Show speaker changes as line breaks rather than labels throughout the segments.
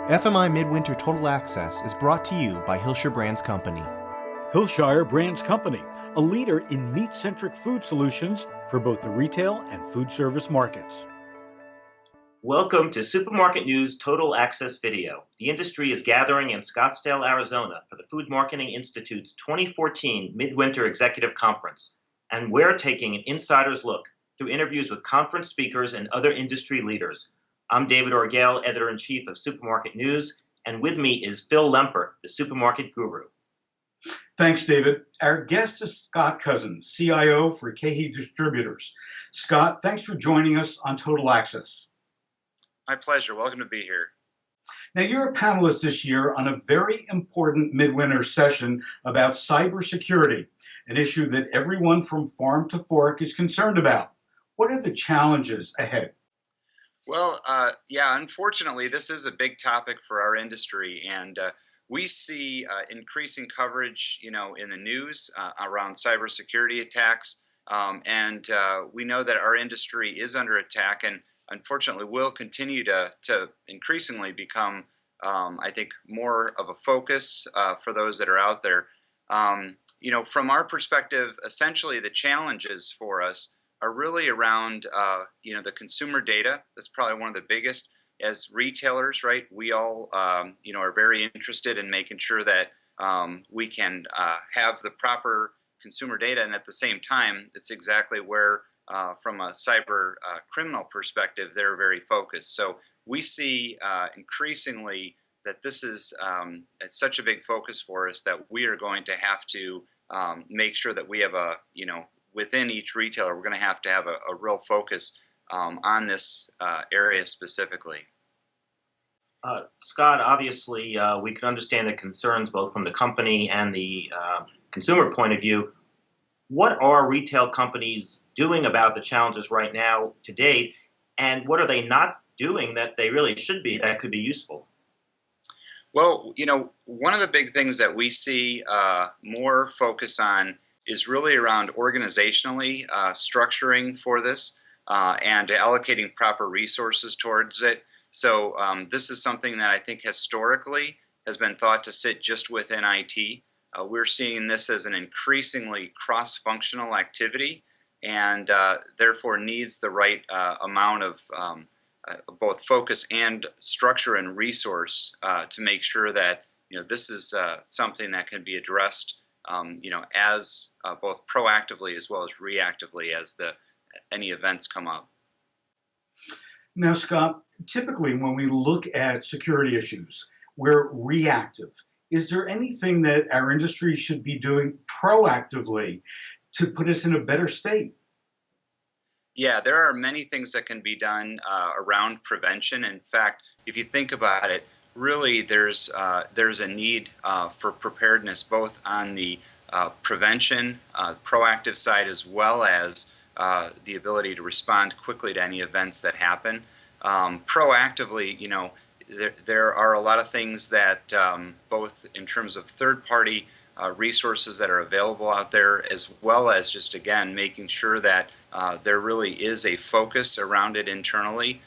FMI Midwinter Total Access is brought to you by Hillshire Brands Company.
Hillshire Brands Company, a leader in meat-centric food solutions for both the retail and food service markets.
Welcome to Supermarket News Total Access Video. The industry is gathering in Scottsdale, Arizona for the Food Marketing Institute's 2014 Midwinter Executive Conference, and we're taking an insider's look through interviews with conference speakers and other industry leaders. I'm David Orgel, Editor-in-Chief of Supermarket News, and with me is Phil Lempert, the supermarket guru.
Thanks, David. Our guest is Scott Cousins, CIO for KeHe Distributors. Scott, thanks for joining us on Total Access.
My pleasure. Welcome to be here.
Now, you're a panelist this year on a very important midwinter session about cybersecurity, an issue that everyone from farm to fork is concerned about. What are the challenges ahead?
Well, unfortunately, this is a big topic for our industry, and we see increasing coverage, in the news around cybersecurity attacks, and we know that our industry is under attack, and unfortunately will continue to increasingly become, I think, more of a focus for those that are out there. From our perspective, essentially the challenges for us are really around, the consumer data. That's probably one of the biggest. As retailers, right, we all, are very interested in making sure that we can have the proper consumer data, and at the same time, it's exactly where, from a cyber criminal perspective, they're very focused. So we see increasingly that this is such a big focus for us that we are going to have to make sure that we have within each retailer, we're going to have a real focus on this area specifically.
Scott, obviously, we can understand the concerns both from the company and the consumer point of view. What are retail companies doing about the challenges right now to date, and what are they not doing that they really should be that could be useful?
Well, one of the big things that we see more focus on is really around organizationally structuring for this and allocating proper resources towards it. So this is something that I think historically has been thought to sit just within IT. We're seeing this as an increasingly cross-functional activity, and therefore needs the right amount of both focus and structure and resource to make sure that this is something that can be addressed as both proactively as well as reactively as any events come up.
Now, Scott, typically when we look at security issues, we're reactive. Is there anything that our industry should be doing proactively to put us in a better state?
Yeah, there are many things that can be done around prevention. In fact, if you think about it, really there's a need for preparedness both on the prevention, proactive side, as well as the ability to respond quickly to any events that happen. Proactively, there are a lot of things that both in terms of third-party resources that are available out there, as well as just, again, making sure that there really is a focus around it internally.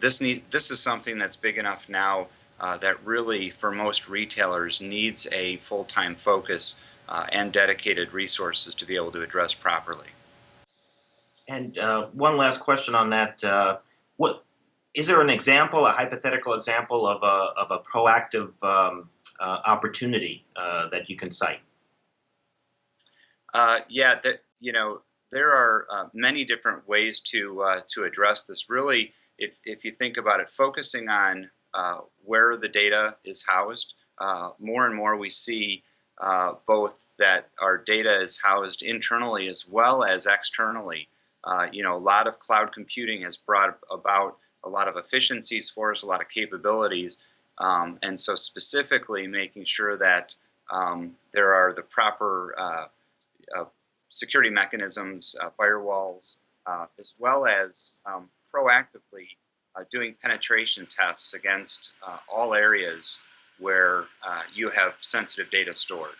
This is something that's big enough now that really, for most retailers, needs a full-time focus and dedicated resources to be able to address properly.
And one last question on that. What is there an example, a hypothetical example of a proactive opportunity that you can cite? There are many different ways to address this. Really, if you think about it, focusing on where the data is housed, more and more we see both that our data is housed internally as well as externally. A lot of cloud computing has brought about a lot of efficiencies for us, a lot of capabilities, and so specifically making sure that there are the proper security mechanisms, firewalls, as well as proactively doing penetration tests against all areas where you have sensitive data stored.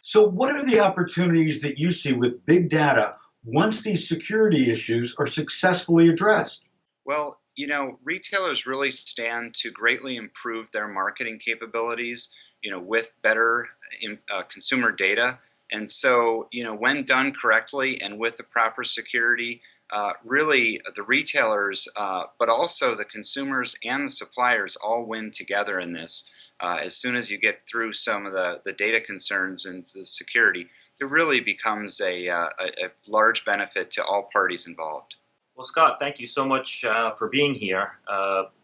So what are the opportunities that you see with big data once these security issues are successfully addressed?
Well,
Retailers really stand to greatly improve their marketing capabilities, with better consumer data. And so, when done correctly and with the proper security, really the retailers, but also the consumers and the suppliers all win together in this. As soon as you get through some of the data concerns and the security, it really becomes a large benefit to all parties involved.
Well, Scott, thank you so much for being here.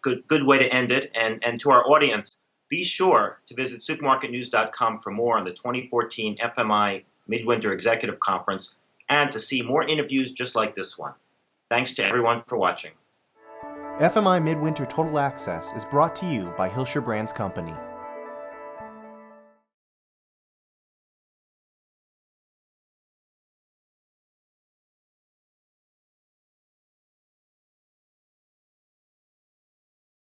Good way to end it. And to our audience, be sure to visit supermarketnews.com for more on the 2014 FMI Midwinter Executive Conference and to see more interviews just like this one. Thanks to everyone for watching.
FMI Midwinter Total Access is brought to you by Hilscher Brands Company.